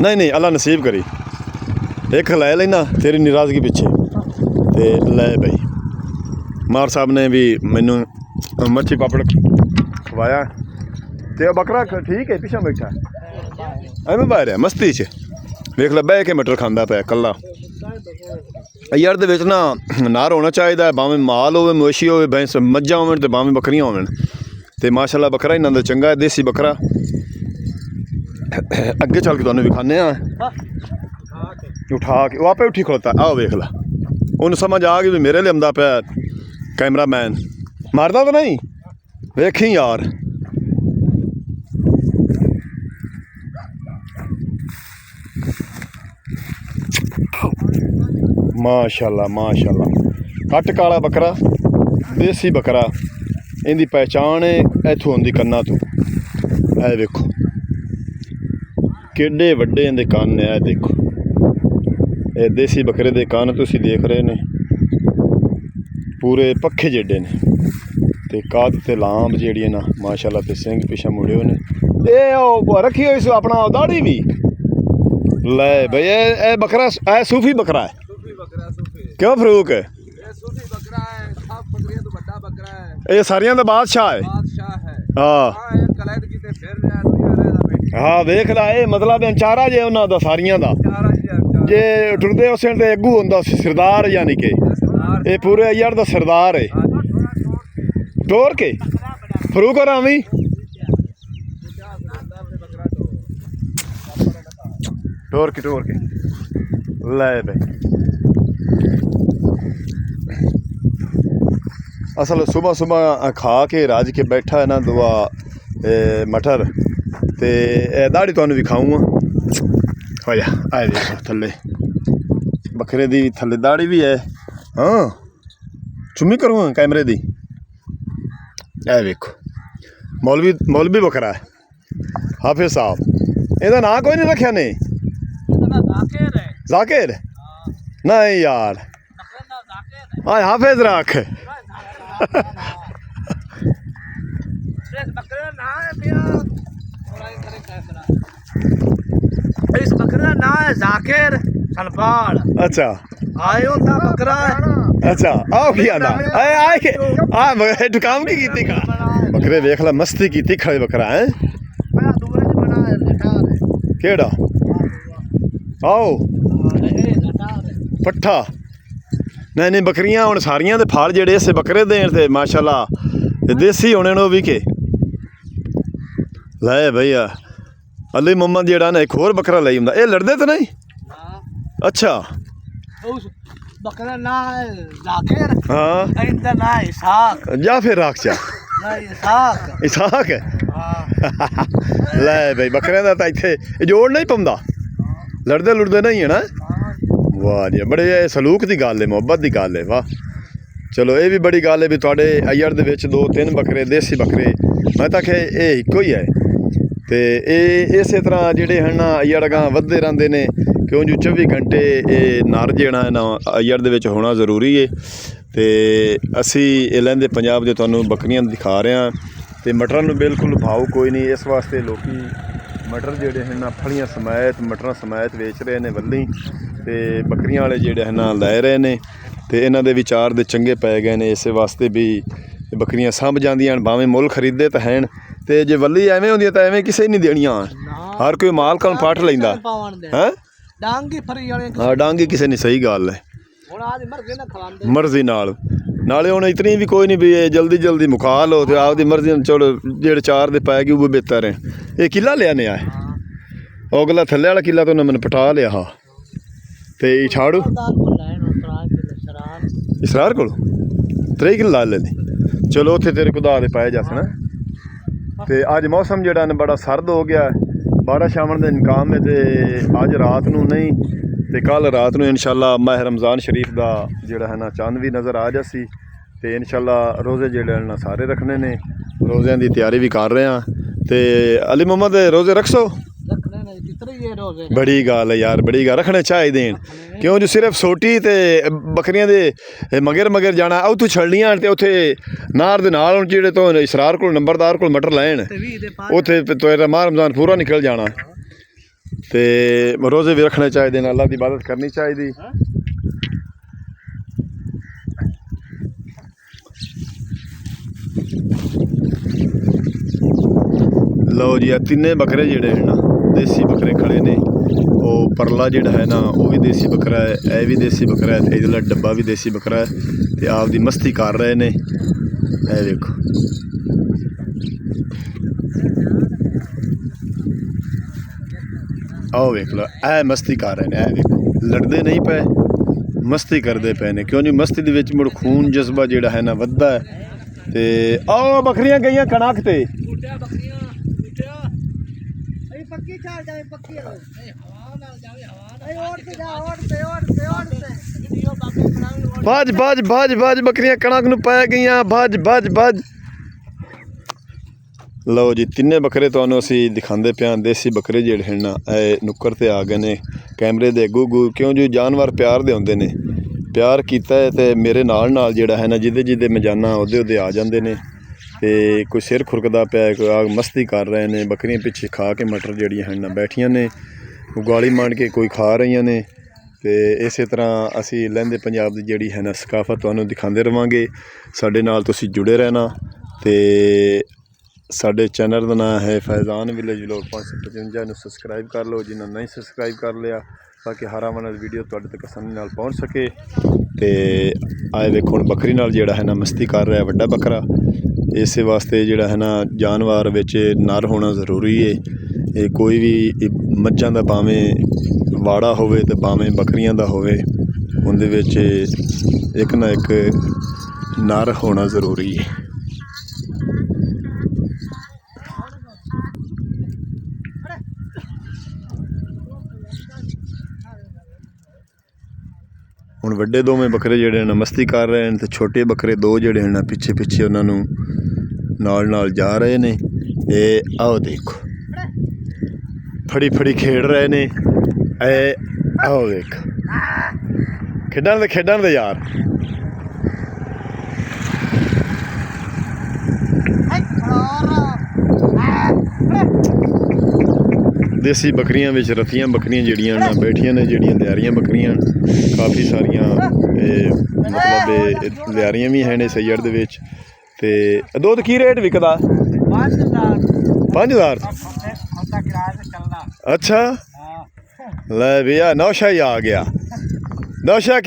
ਨਹੀਂ ਅੱਲਾ ਨਸੀਬ ਕਰੀ ਇੱਕ ਲੈ ਲੈਣਾ ਤੇਰੀ ਨਾਰਾਜ਼ਗੀ ਪਿੱਛੇ। ਤੇ ਲੈ ਬਈ ਮਾਰ ਸਾਹਿਬ ਨੇ ਵੀ ਮੈਨੂੰ ਮੱਛੀ ਪਾਪੜ ਖਵਾਇਆ। ਤੇ ਬੱਕਰਾ ਠੀਕ ਹੈ ਪਿੱਛੇ ਬੈਠਾ ਐਵੇਂ ਬਾਹਰ ਰਿਹਾ ਮਸਤੀ 'ਚ। ਵੇਖ ਲੈ ਬਹਿ ਕੇ ਮਟਰ ਖਾਂਦਾ ਪਿਆ ਇਕੱਲਾ। ਯਾਰ ਦੇ ਵਿੱਚ ਨਾ ਨਾਰ ਹੋਣਾ ਚਾਹੀਦਾ, ਭਾਵੇਂ ਮਾਲ ਹੋਵੇ, ਮਵੇਸ਼ੀ ਹੋਵੇ, ਭੈਂਸ ਮੱਝਾਂ ਹੋਣ ਤੇ ਭਾਵੇਂ ਬੱਕਰੀਆਂ ਹੋਣ। ਤੇ ਮਾਸ਼ਾਅੱਲਾ ਬੱਕਰਾ ਇਹਨਾਂ ਦਾ ਚੰਗਾ ਹੈ, ਦੇਸੀ ਬੱਕਰਾ। ਅੱਗੇ ਚੱਲ ਕੇ ਤੁਹਾਨੂੰ ਵਿਖਾਉਂਦੇ ਹਾਂ। ਉਠਾ ਕੇ ਉਹ ਆਪੇ ਉੱਠੀ ਖਲੋਤਾ। ਆਓ ਵੇਖ ਲਾ, ਉਹਨੂੰ ਸਮਝ ਆ ਗਈ ਵੀ ਮੇਰੇ ਲਈ ਆਉਂਦਾ ਪਿਆ ਕੈਮਰਾਮੈਨ। ਮਾਰਦਾ ਤਾਂ ਨਹੀਂ? ਵੇਖੀ ਯਾਰ ਮਾਸ਼ਾਅੱਲਾ ਕੱਟ ਕਾਲਾ ਬੱਕਰਾ, ਦੇਸੀ ਬੱਕਰਾ। ਇਹਦੀ ਪਹਿਚਾਣ ਇੱਥੋਂ ਹੁੰਦੀ ਕੰਨਾਂ ਤੋਂ। ਇਹ ਵੇਖੋ ਕਿੱਡੇ ਵੱਡੇ ਇਹਦੇ ਕੰਨ ਨੇ। ਇਹ ਦੇਖੋ ਇਹ ਦੇਸੀ ਬੱਕਰੇ ਦੇ ਕੰਨ ਤੁਸੀਂ ਦੇਖ ਰਹੇ ਨੇ, ਪੂਰੇ ਪੱਖੇ ਜਿਹੇ ਨੇ। ਤੇ ਕੱਦ ਤੇ ਲਾਂਬ ਜਿਹੜੀ ਨਾ ਮਾਸ਼ਾਅੱਲਾ ਤੇ ਸਿੰਘ ਪਿੱਛੇ ਮੁੜਿਓ ਨੇ। ਇਹ ਉਹ ਰੱਖੀ ਹੋਈ ਸੀ ਆਪਣਾ ਦਾੜੀ ਵੀ। ਲੈ ਬਈ ਇਹ ਬੱਕਰਾ ਇਹ ਸੂਫੀ ਬੱਕਰਾ ਹੈ। ਕਿਉਂ ਫਰੂਕ ਹੈ? ਇਹ ਸਾਰੀਆਂ ਦਾ ਬਾਦਸ਼ਾਹ ਹੈ। ਹਾਂ ਹਾਂ ਵੇਖ ਲਾ, ਇਹ ਮਤਲਬ ਚਾਰਾ ਜੇ ਉਹਨਾਂ ਦਾ ਸਾਰੀਆਂ ਦਾ। ਜੇ ਟੁਰਦੇ ਉਸ ਤੇ ਅੱਗੂ ਹੁੰਦਾ ਸਰਦਾਰ, ਯਾਨੀ ਕਿ ਇਹ ਪੂਰੇ ਅਯਰ ਦਾ ਸਰਦਾਰ ਹੈ। ਟੋਰ ਕੇ ਫਰੂਕ ਔਰ ਆਵੀਂ ਟੋਰ ਕੇ ਲੈ ਬਈ। ਅਸਲ ਸੁਬਹ ਖਾ ਕੇ ਰਾਜ ਕੇ ਬੈਠਾ ਹੈ ਨਾ ਦੁਆ ਮਟਰ। ਤੇ ਇਹ ਦਾੜੀ ਤੁਹਾਨੂੰ ਵਿਖਾਊਂਗਾ। ਹੋ ਜਾ ਆਏ ਦੇਖੋ ਥੱਲੇ ਬੱਕਰੇ ਦੀ ਥੱਲੇ ਦਾੜੀ ਵੀ ਹੈ। ਹਾਂ ਚੁੰਮੀ ਕਰੂੰਗਾ ਕੈਮਰੇ ਦੀ। ਇਹ ਵੇਖੋ ਮੌਲਵੀ ਬੱਕਰਾ ਹੈ, ਹਾਫਿਜ਼ ਸਾਹਿਬ। ਇਹਦਾ ਨਾਂ ਕੋਈ ਨਹੀਂ ਰੱਖਿਆ ਨੇ? ਜ਼ਾਕਿਰ? ਨਹੀਂ ਯਾਰ ਆ ਹਾਫਿਜ਼ ਰੱਖ। इस बकरे का नाम है जाकिर सलपाल। अच्छा आए होता बकरा है। अच्छा आओ की आना आए के आ काम की कीती का बकरे देख ला मस्ती कीती खड़े बकरा है। मैं दूसरे से बना है लटार है। केड़ा आओ पट्ठा? नहीं बकरियां हुण सारियां दे फाल जेड़े इस बकरे देन ते माशाअल्लाह देसी होने नो भी के ले भैया। अली मोहम्मद जेड़ा ना एक होर बकरा लई हुंदा। ए लड़दे तो नहीं? अच्छा उस बकरा ना है जाकिर। हाँ इनका ना है इसाक। जा फिर राखचा ना इसाक। इसाक है। हां ले भाई बकरे दा तां इत्थे जोड़ नहीं पौंदा, लड़दे लुड़दे नहीं है ना? वाह जी बड़े सलूक की गल है, मुहब्बत की गल है। वाह चलो ये भी बड़ी गल है भी तुहाडे अय्यर दे विच 2-3 बकरे देसी बकरे। मैं तां कि ये इक्को ही है। ਤੇ ਇਹ ਇਸੇ ਤਰ੍ਹਾਂ ਜਿਹੜੇ ਹਨ ਅਈਅੜ ਅਗਾਂਹ ਵੱਧਦੇ ਰਹਿੰਦੇ ਨੇ, ਕਿਉਂ ਜੋ 24 ਘੰਟੇ ਇਹ ਨਰ ਜਿਹੜਾ ਹੈ ਨਾ ਅਈਅੜ ਦੇ ਵਿੱਚ ਹੋਣਾ ਜ਼ਰੂਰੀ ਹੈ। ਤੇ ਅਸੀਂ ਇਹ ਲਹਿੰਦੇ ਪੰਜਾਬ ਦੇ ਤੁਹਾਨੂੰ ਬੱਕਰੀਆਂ ਦਿਖਾ ਰਹੇ ਹਾਂ। ਤੇ ਮਟਰਾਂ ਨੂੰ ਬਿਲਕੁਲ ਭਾਅ ਕੋਈ ਨਹੀਂ, ਇਸ ਵਾਸਤੇ ਲੋਕੀ ਮਟਰ ਜਿਹੜੇ ਹਨ ਨਾ ਫਲੀਆਂ ਸਮੈਤ ਮਟਰਾਂ ਸਮੈਤ ਵੇਚ ਰਹੇ ਨੇ ਵੱਲੀ, ਤੇ ਬੱਕਰੀਆਂ ਵਾਲੇ ਜਿਹੜੇ ਹਨ ਨਾ ਲੈ ਰਹੇ ਨੇ। ਤੇ ਇਹਨਾਂ ਦੇ ਵਿਚਾਰ ਦੇ ਚੰਗੇ ਪੈ ਗਏ ਨੇ, ਇਸੇ ਵਾਸਤੇ ਵੀ ਬੱਕਰੀਆਂ ਸਾਂਭ ਜਾਂਦੀਆਂ ਹਨ, ਭਾਵੇਂ ਮੁੱਲ ਖਰੀਦਦੇ ਤਾਂ ਹਨ। ਤੇ ਜੇ ਵੱਲੀ ਐਵੇਂ ਹੁੰਦੀ ਤਾਂ ਐਵੇਂ ਕਿਸੇ ਨਹੀਂ ਦੇਣੀਆਂ, ਹਰ ਕੋਈ ਮਾਲਕਾਂ ਨੂੰ ਫੜ ਲੈਂਦਾ ਹੈ। ਡਾਂਗੀ ਫਰੀ ਵਾਲੇ ਹਾਂ ਡਾਂਗੀ ਕਿਸੇ ਨਹੀਂ, ਸਹੀ ਗੱਲ ਹੈ। ਹੁਣ ਆਜ ਮਰਜ਼ੀ ਨਾਲ ਖਵਾਉਂਦੇ ਮਰਜ਼ੀ ਨਾਲ ਨਾਲੇ ਹੁਣ ਇਤਨੀ ਵੀ ਕੋਈ ਨਹੀਂ ਵੀ ਇਹ ਜਲਦੀ ਜਲਦੀ ਮੁਕਾ ਲਓ ਤੇ ਆਪਦੀ ਮਰਜ਼ੀ ਨਾਲ ਚਲੋ ਜਿਹੜੇ 4 ਦੇ ਪੈ ਗਏ ਉਹ ਬਿਹਤਰ ਹੈ। ਇਹ ਕਿੱਲਾ ਲਿਆ ਨੇ ਆ ਉਹ ਅਗਲਾ ਥੱਲੇ ਵਾਲਾ ਕਿੱਲਾ ਤਾਂ ਉਹਨਾਂ ਮੈਨੂੰ ਪਟਾ ਲਿਆ ਹਾਂ। ਤੇ ਇਹ ਛਾੜੂ ਇਸਰਾਰ ਕੋਲ 3 ਕਿੱਲਾ ਲਾ ਲੈਂਦੀ, ਚਲੋ ਉੱਥੇ ਤੇਰੇ ਖੁਦਾ ਦੇ ਪਾਏ ਜਾਸਣਾ। ਤੇ ਅੱਜ ਮੌਸਮ ਜਿਹੜਾ ਨੇ ਬੜਾ ਸਰਦ ਹੋ ਗਿਆ, ਬਾਰਿਸ਼ ਆਉਣ ਦਾ ਇਨਕਾਮ ਹੈ। ਤੇ ਅੱਜ ਰਾਤ ਨੂੰ ਨਹੀਂ ਤੇ ਕੱਲ ਰਾਤ ਨੂੰ ਇਨਸ਼ਾਅੱਲਾ ਮਾਹ ਰਮਜ਼ਾਨ ਸ਼ਰੀਫ ਦਾ ਜਿਹੜਾ ਹੈ ਨਾ ਚੰਦ ਵੀ ਨਜ਼ਰ ਆ ਜਾਸੀ। ਤੇ ਇਨਸ਼ਾਅੱਲਾ ਰੋਜ਼ੇ ਜਿਹੜੇ ਨੇ ਸਾਰੇ ਰੱਖਣੇ ਨੇ, ਰੋਜ਼ਿਆਂ ਦੀ ਤਿਆਰੀ ਵੀ ਕਰ ਰਹੇ ਹਾਂ। ਤੇ ਅਲੀ ਮੁਹੰਮਦ ਰੋਜ਼ੇ ਰੱਖੋ, ਬੜੀ ਗੱਲ ਹੈ ਯਾਰ, ਬੜੀ ਗੱਲ ਰੱਖਣੇ ਚਾਹੀਦੇ ਨੇ। ਕਿਉਂ ਜੋ ਸਿਰਫ ਸੋਟੀ ਤੇ ਬੱਕਰੀਆਂ ਦੇ ਮਗਰ ਜਾਣਾ ਉੱਥੋਂ ਛੱਡਣੀਆਂ ਤੇ ਉੱਥੇ ਨਾਰ ਦੇ ਨਾਲ ਹੁਣ ਜਿਹੜੇ ਤੋਂ ਇਸਰਾਰ ਕੋਲ ਨੰਬਰਦਾਰ ਕੋਲ ਮਟਰ ਲੈਣ ਉੱਥੇ ਤੇਰਾ ਮਾਹ ਰਮਜ਼ਾਨ ਪੂਰਾ ਨਿਕਲ ਜਾਣਾ। ਤੇ ਰੋਜ਼ੇ ਵੀ ਰੱਖਣੇ ਚਾਹੀਦੇ ਨੇ, ਅੱਲਾ ਦੀ ਇਬਾਦਤ ਕਰਨੀ ਚਾਹੀਦੀ। ਲਓ ਜੀ ਆ ਤਿੰਨੇ ਬੱਕਰੇ ਜਿਹੜੇ ਹਨ ਨਾ ਦੇਸੀ ਬੱਕਰੇ ਖੜੇ ਨੇ। ਉਹ ਪਰਲਾ ਜਿਹੜਾ ਹੈ ਨਾ ਉਹ ਵੀ ਦੇਸੀ ਬੱਕਰਾ ਹੈ, ਇਹ ਵੀ ਦੇਸੀ ਬੱਕਰਾ ਹੈ, ਤੇ ਇਹਦਾ ਡੱਬਾ ਵੀ ਦੇਸੀ ਬੱਕਰਾ ਹੈ। ਤੇ ਆਪਦੀ ਮਸਤੀ ਕਰ ਰਹੇ ਨੇ, ਇਹ ਵੇਖੋ। ਆਓ ਵੇਖ ਲਓ, ਇਹ ਮਸਤੀ ਕਰ ਰਹੇ ਨੇ, ਇਹ ਵੇਖੋ ਲੜਦੇ ਨਹੀਂ ਪਏ, ਮਸਤੀ ਕਰਦੇ ਪਏ ਨੇ। ਕਿਉਂ ਜੀ ਮਸਤੀ ਦੇ ਵਿੱਚ ਮੁੜ ਖੂਨ ਜਜ਼ਬਾ ਜਿਹੜਾ ਹੈ ਨਾ ਵੱਧਦਾ ਹੈ। ਤੇ ਆਓ ਬੱਕਰੀਆਂ ਗਈਆਂ ਕਣਕ ਤੇ ਪੱਕੀ ਛਾੜ ਜਾਵੇ, ਪੱਕੀ ਹਵਾ ਨਾਲ ਜਾਵੇ, ਹਵਾ ਨਾਲ ਤੇ ਭੱਜ ਬੱਕਰੀਆਂ ਕਣਕ ਨੂੰ ਪੈ ਗਈਆਂ, ਭੱਜ। ਲਓ ਜੀ ਤਿੰਨੇ ਬੱਕਰੇ ਤੁਹਾਨੂੰ ਅਸੀਂ ਦਿਖਾਉਂਦੇ ਪਿਆ, ਦੇਸੀ ਬੱਕਰੇ ਜਿਹੜੇ ਹਨ ਨਾ ਇਹ ਨੁੱਕਰ ਤੇ ਆ ਗਏ ਨੇ ਕੈਮਰੇ ਦੇ ਅੱਗੂ। ਕਿਉਂ ਜੋ ਜਾਨਵਰ ਪਿਆਰ ਦੇ ਹੁੰਦੇ ਨੇ, ਪਿਆਰ ਕੀਤਾ ਹੈ ਤੇ ਮੇਰੇ ਨਾਲ ਜਿਹੜਾ ਹੈ ਨਾ ਜਿਹਦੇ ਮੈਂ ਜਾਨਾ ਉਹਦੇ ਆ ਜਾਂਦੇ ਨੇ। ਤੇ ਕੋਈ ਸਿਰ ਖੁਰਕਦਾ ਪਿਆ, ਕੋਈ ਆ ਮਸਤੀ ਕਰ ਰਹੇ ਨੇ, ਬੱਕਰੀਆਂ ਪਿੱਛੇ ਖਾ ਕੇ ਮਟਰ ਜਿਹੜੀਆਂ ਹਨ ਨਾ ਬੈਠੀਆਂ ਨੇ, ਉਗਾਲੀ ਮਾਰ ਕੇ ਕੋਈ ਖਾ ਰਹੀਆਂ ਨੇ। ਤੇ ਇਸੇ ਤਰ੍ਹਾਂ ਅਸੀਂ ਲਹਿੰਦੇ ਪੰਜਾਬ ਦੀ ਜਿਹੜੀ ਹੈ ਨਾ ਸਕਾਫਤ ਤੁਹਾਨੂੰ ਦਿਖਾਉਂਦੇ ਰਹਾਂਗੇ। ਸਾਡੇ ਨਾਲ ਤੁਸੀਂ ਜੁੜੇ ਰਹਿਣਾ। ਤੇ ਸਾਡੇ ਚੈਨਲ ਦਾ ਨਾਮ ਹੈ ਫੈਜ਼ਾਨ ਵਿਲੇਜ ਵਲੌਗ 555 ਨੂੰ ਸਬਸਕ੍ਰਾਈਬ ਕਰ ਲਓ ਜਿਨ੍ਹਾਂ ਨਹੀਂ ਸਬਸਕ੍ਰਾਈਬ ਕਰ ਲਿਆ, ਤਾਂ ਕਿ ਹਰ ਆਉਣ ਵਾਲੀ ਵੀਡੀਓ ਤੁਹਾਡੇ ਤੱਕ ਆਸਾਨੀ ਨਾਲ ਪਹੁੰਚ ਸਕੇ। ਤੇ ਆਏ ਵੇਖੋ ਹੁਣ ਬੱਕਰੀ ਨਾਲ ਜਿਹੜਾ ਹੈ ਨਾ ਮਸਤੀ ਕਰ ਰਿਹਾ ਵੱਡਾ ਬੱਕਰਾ। ਇਸੇ ਵਾਸਤੇ ਜਿਹੜਾ ਹੈ ਨਾ ਜਾਨਵਰ ਵਿੱਚ ਨਰ ਹੋਣਾ ਜ਼ਰੂਰੀ ਹੈ। ਇਹ ਕੋਈ ਵੀ ਮੱਝਾਂ ਦਾ ਭਾਵੇਂ ਵਾੜਾ ਹੋਵੇ ਤੇ ਭਾਵੇਂ ਬੱਕਰੀਆਂ ਦਾ ਹੋਵੇ, ਉਹਦੇ ਵਿੱਚ ਇੱਕ ਨਾ ਇੱਕ ਨਰ ਹੋਣਾ ਜ਼ਰੂਰੀ ਹੈ। ਹੁਣ ਵੱਡੇ ਦੋਵੇਂ ਬੱਕਰੇ ਜਿਹੜੇ ਨੇ ਮਸਤੀ ਕਰ ਰਹੇ ਨੇ, ਤੇ ਛੋਟੇ ਬੱਕਰੇ 2 ਜਿਹੜੇ ਹਨ ਪਿੱਛੇ ਉਹਨਾਂ ਨੂੰ ਨਾਲ ਜਾ ਰਹੇ ਨੇ। ਇਹ ਆਓ ਦੇਖੋ ਫੜੀ ਖੇਡ ਰਹੇ ਨੇ। ਇਹ ਆਓ ਵੇਖ ਖੇਡਣ ਦੇ ਯਾਰ। ਦੇਸੀ ਬੱਕਰੀਆਂ ਵਿੱਚ ਰਤੀਆਂ ਬੱਕਰੀਆਂ ਜਿਹੜੀਆਂ ਨਾ ਬੈਠੀਆਂ ਨੇ, ਜਿਹੜੀਆਂ ਲਿਆਰੀਆਂ ਬੱਕਰੀਆਂ ਕਾਫੀ ਸਾਰੀਆਂ ਮਤਲਬ ਲਿਆਰੀਆਂ ਵੀ ਹਨ ਇਸ ਅਈਅੜ ਦੇ ਵਿੱਚ। ਤੇ ਦੁੱਧ ਕੀ ਰੇਟ ਵਿਕਦਾ? 5000। ਅੱਛਾ ਲੈ ਵੀ ਆ ਨੌਸ਼ਾ ਹੀ ਆ ਗਿਆ। ਨੌਸ਼ਾ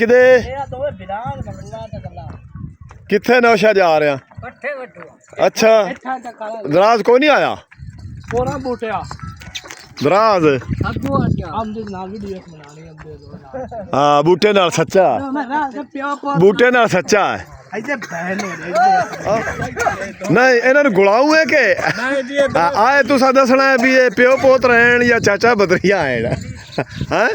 ਕਿੱਥੇ ਨੌਸ਼ਾ ਜਾ ਰਿਹਾ? ਅੱਛਾ ਦਰਾਜ਼ ਕੋਈ ਨਹੀਂ ਆਇਆ? ਦਰਾਜ਼ ਹਾਂ ਬੂਟੇ ਨਾਲ ਸੱਚਾ ਹੈ। ਨਹੀਂ ਇਹਨਾਂ ਨੂੰ ਗੁਲਾਉ ਹੈ ਕਿ ਆਏ ਤੁਸੀਂ ਦੱਸਣਾ ਹੈ ਵੀ ਇਹ ਪਿਓ ਪੋਤ ਰਹਿਣ ਜਾਂ ਚਾਚਾ ਬਦਰੀਆ ਆਏ ਹੈਂ?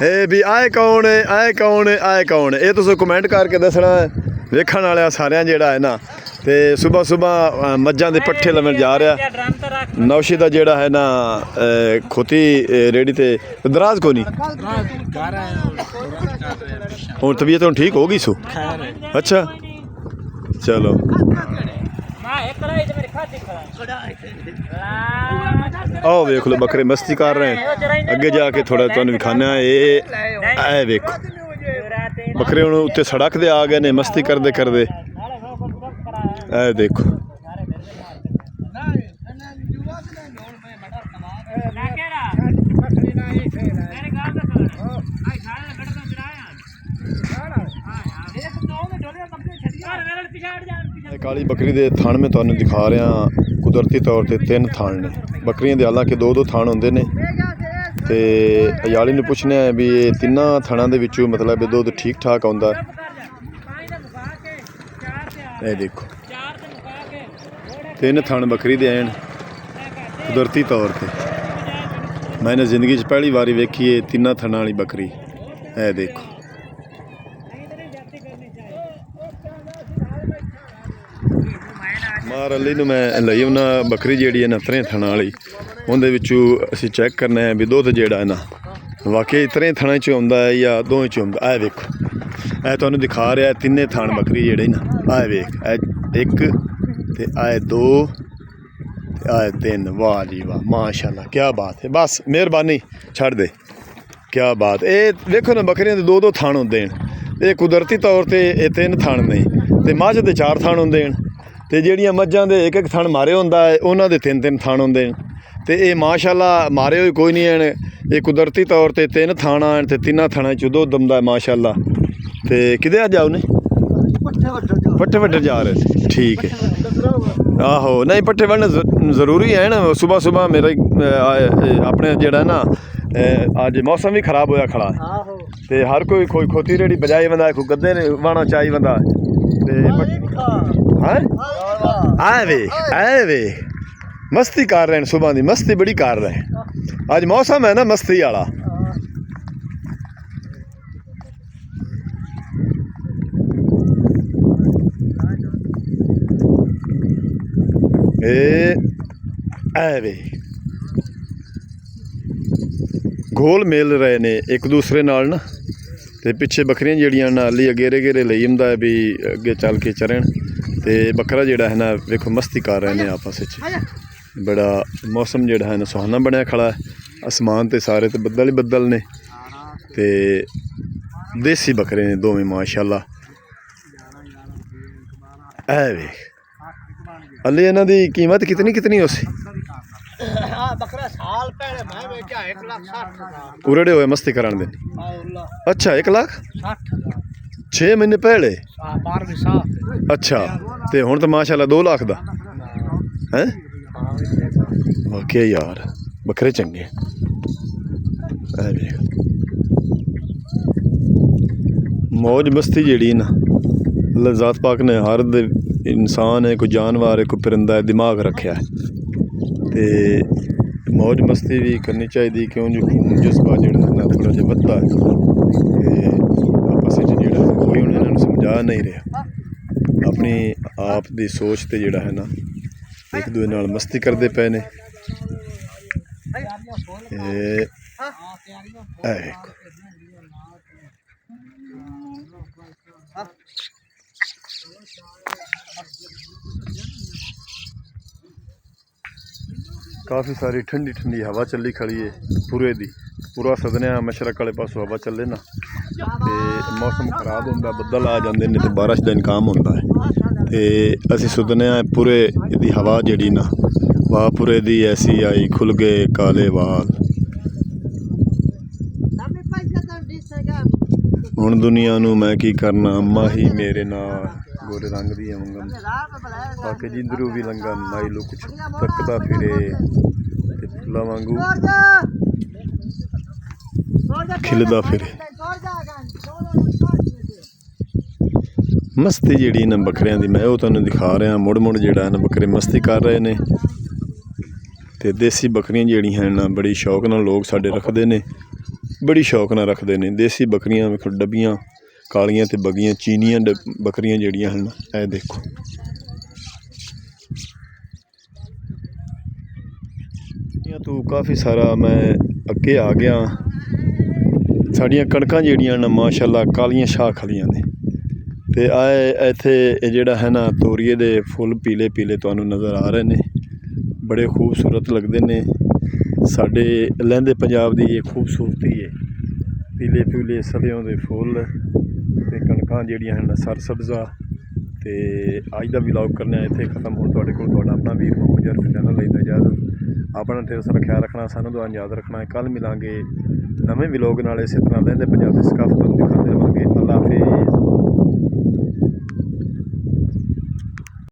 ਇਹ ਵੀ ਆਏ ਕੌਣ ਹੈ ਇਹ ਤੁਸੀਂ ਕਮੈਂਟ ਕਰਕੇ ਦੱਸਣਾ ਹੈ। ਵੇਖਣ ਵਾਲਿਆਂ ਸਾਰਿਆਂ ਜਿਹੜਾ ਹੈ ਨਾ ਤੇ ਸਵੇਰ ਸਵੇਰ ਮੱਝਾਂ ਦੇ ਪੱਠੇ ਲਵਣ ਜਾ ਰਿਹਾ। ਨੌਸ਼ੀ ਦਾ ਜਿਹੜਾ ਹੈ ਨਾ ਖੋਤੀ ਰੇੜੀ ਤੇ ਦਰਾਜ਼ ਕੋ ਨਹੀਂ ਹੁਣ ਤਬੀਅਤ ਹੁਣ ਠੀਕ ਹੋ ਗਈ ਸੋ ਅੱਛਾ ਚਲੋ आओ वेख लो बकरे मस्ती कर रहे हैं अगे जाके थोड़ा तुहानू दिखाना ये वेखो बकरे हुण उत्ते सड़क दे आ गए ने मस्ती करदे करदे ए देखो काली बकरी दे थान में तुहानू दिखा रहा कुदरती तौर पर 3 थान ने बकरियां दे हालांकि 2-2 थान होंदे ने ते अयाली नूं पुछने भी ये 3 थानां दे विचों मतलब दुध ठीक ठाक आउंदा ये देखो 3 थान बकरी दे हैं कुदरती तौर पर मैंने जिंदगी च पहली बारी वेखी है 3 थानां वाली बकरी ये देखो मार अली नूं मैं लई उन्ना बकरी जिहड़ी है ना 3 थानां वाली उहदे विचों असीं चैक करना है भी दुध जिहड़ा है ना वाकई 3 थानां च आउंदा है या 2 च आउंदा है वेखो ਇਹ ਤੁਹਾਨੂੰ ਦਿਖਾ ਰਿਹਾ 3 थान बकरी ਜਿਹੜੇ ਨਾ ਆਹ ਵੇਖ ਇਹ 1 ਤੇ ਆਹ 2 ਤੇ ਆਹ 3 ਵਾਹ ਜੀ ਵਾਹ ਮਾਸ਼ਾਅੱਲਾ ਕੀ ਬਾਤ ਹੈ ਬਸ ਮਿਹਰਬਾਨੀ ਛੱਡ ਦੇ ਕੀ ਬਾਤ ਇਹ ਵੇਖੋ ਨਾ ਬੱਕਰੀਆਂ ਦੇ 2-2 ਥਾਣ ਹੁੰਦੇ ਨੇ ਇਹ ਕੁਦਰਤੀ ਤੌਰ ਤੇ ਇਹ 3 ਥਾਣ ਨੇ ਤੇ ਮੱਝ ਦੇ 4 ਥਾਣ ਹੁੰਦੇ ਨੇ ਤੇ ਜਿਹੜੀਆਂ ਮੱਝਾਂ ਦੇ ਇੱਕ ਥਣ ਮਾਰੇ ਹੁੰਦਾ ਹੈ ਉਹਨਾਂ ਦੇ 3-3 ਥਾਣ ਹੁੰਦੇ ਨੇ ਤੇ ਇਹ ਮਾਸ਼ਾਅੱਲਾ ਮਾਰੇ ਹੋਏ ਕੋਈ ਨਹੀਂ ਹਨ ਇਹ ਕੁਦਰਤੀ ਤੌਰ ਤੇ 3 ਥਾਣਾ ਹਨ ਤੇ 3 ਥਾਣਾਂ ਚ ਦੁੱਧ ਦਮਦਾ ਮਾਸ਼ਾਅੱਲਾ ਤੇ ਕਿਦੇ ਜਾਓ ਨੇ ਪੱਠੇ ਵੱਢਣ ਜਾ ਰਹੇ ਸੀ ਠੀਕ ਹੈ ਆਹੋ ਨਹੀਂ ਪੱਠੇ ਵੱਢਣ ਜ਼ਰੂਰੀ ਹੈ ਨਾ ਸੁਬਹ ਸੁਬਹ ਮੇਰਾ ਆਪਣੇ ਜਿਹੜਾ ਨਾ ਅੱਜ ਮੌਸਮ ਵੀ ਖਰਾਬ ਹੋਇਆ ਖੜਾ ਹੈ ਤੇ ਹਰ ਕੋਈ ਖੋਤੀ ਰੇੜੀ ਬਜਾਏ ਬੰਦਾ ਕੋਈ ਗੱਦੇ ਨੇ ਵਾਣਾ ਚਾਹੀ ਬੰਦਾ ਤੇ ਹਾਂ ਆਏ ਵੇ मस्ती कर रहे हैं सुबह की मस्ती बड़ी कर रहे हैं अज मौसम है ना मस्ती वाला वे घोल मिल रहे ने एक दूसरे नाल ना ते पिछे बकरियां जड़ियां नाली अगेरे गेरे लई आंदा है भी अगे चल के चरण ते बकरा जिहड़ा है ना वेखो मस्ती कर रहे हैं आपस में बड़ा मौसम जिहड़ा है ना सुहाना बनया खड़ा है आसमान ते सारे ते बदल ही बदल ने ते देसी बकरे ने दोवें माशाअल्लाह ऐ वेख अल्ले इन्हां दी कीमत कितनी हो सी बकरा साल पहले मैं बेचा 1,60,000 उरड़े हुए मस्ती कराने दे अच्छा 1,60,000 6 महीने पहले 12 साल अच्छा ते हुण तो माशाअल्लाह 2 लाख दा हैं वाकई यार बकरे चंगे मौज मस्ती जी ना अल्लाह ज़ात पाक ने हर इंसान है कोई जानवर है कोई परिंदा है दिमाग रखा है ते मौज मस्ती भी करनी चाहिए क्यों जो खून जज्बा जो ना थोड़ा जिहा वधदा है आपस में जो कोई हुण इन्हां नूं समझा नहीं रहा अपनी आप दी सोच ते जिहड़ा है ना एक दूए नाल मस्ती करते पे ने काफ़ी सारी ठंडी ठंडी हवा चली खड़ी है पूरा सदने मशरक वाले पासों हवा चले ना ते मौसम खराब होंदा बदल आ जाते हैं तो बारिश का इनकाम होंदा है ते असी सुधने पूरे दी हवा जड़ी ना वाह पूरे दी ऐसी आई खुल गए काले वाल हुण दुनिया नूं मैं की करना अम्मा ही मेरे नाल गोरे रंग दी मंगन बाकी जिंदरू भी लंघन माई लुक तकदा फिरे ते फुल्लां वांगू खिलदा फिरे मस्ती जी ना बकरियां दी मैं वो तुहानूं दिखा रहा मुड़ जिहड़ा ना बकरे मस्ती कर रहे ने ते देसी बकरियां जिहड़ियां ना बड़ी शौक नाल लोग साडे रखदे ने बड़ी शौक नाल रखदे ने देसी बकरियां वेखो डब्बियां कालियां ते बगियां चीनियां बकरियां जिहड़ियां हैं ना ये देखो ਦੁਨੀਆ ਤੋਂ ਕਾਫੀ ਸਾਰਾ ਮੈਂ ਅੱਗੇ ਆ ਗਿਆ। ਸਾਡੀਆਂ ਕਣਕਾਂ ਜਿਹੜੀਆਂ ਨਾ ਮਾਸ਼ਾਅੱਲਾ ਕਾਲੀਆਂ ਸ਼ਾਹ ਖਲੀਆਂ ਨੇ ਤੇ ਇੱਥੇ ਇਹ ਜਿਹੜਾ ਹੈ ਨਾ ਤੋਰੀਏ ਦੇ ਫੁੱਲ ਪੀਲੇ ਪੀਲੇ ਤੁਹਾਨੂੰ ਨਜ਼ਰ ਆ ਰਹੇ ਨੇ, ਬੜੇ ਖੂਬਸੂਰਤ ਲੱਗਦੇ ਨੇ। ਸਾਡੇ ਲਹਿੰਦੇ ਪੰਜਾਬ ਦੀ ਇਹ ਖੂਬਸੂਰਤੀ ਹੈ, ਪੀਲੇ ਪੀਲੇ ਸਲਿਆਂ ਦੇ ਫੁੱਲ ਤੇ ਕਣਕਾਂ ਜਿਹੜੀਆਂ ਹਨ ਸਰਸਬਜ਼ਾ। ਤੇ ਅੱਜ ਦਾ ਵਲੌਗ ਕਰਨਾ ਇੱਥੇ ਖਤਮ ਹੋਣ। ਤੁਹਾਡੇ ਕੋਲ ਤੁਹਾਡਾ ਆਪਣਾ ਵੀਰ ਮੁਹੰਮਦ ਜਰਫੀ ਚੈਨਲ ਲੈਂਦਾ ਇਜਾਜ਼ਤ। ਆਪਣਾ ਢੇਰ ਸਾਰਾ ਖਿਆਲ ਰੱਖਣਾ, ਸਾਨੂੰ ਦੁਆ ਯਾਦ ਰੱਖਣਾ। ਕੱਲ੍ਹ ਮਿਲਾਂਗੇ ਨਵੇਂ ਵਲੌਗ ਨਾਲ, ਇਸੇ ਤਰ੍ਹਾਂ ਲਹਿੰਦੇ ਪੰਜਾਬ ਦੀ ਸਕਾਫਤ ਤੁਹਾਨੂੰ ਦਿਖਾਉਂਦੇ ਰਹਾਂਗੇ। ਅੱਲਾ ਹਾਫਿਜ਼।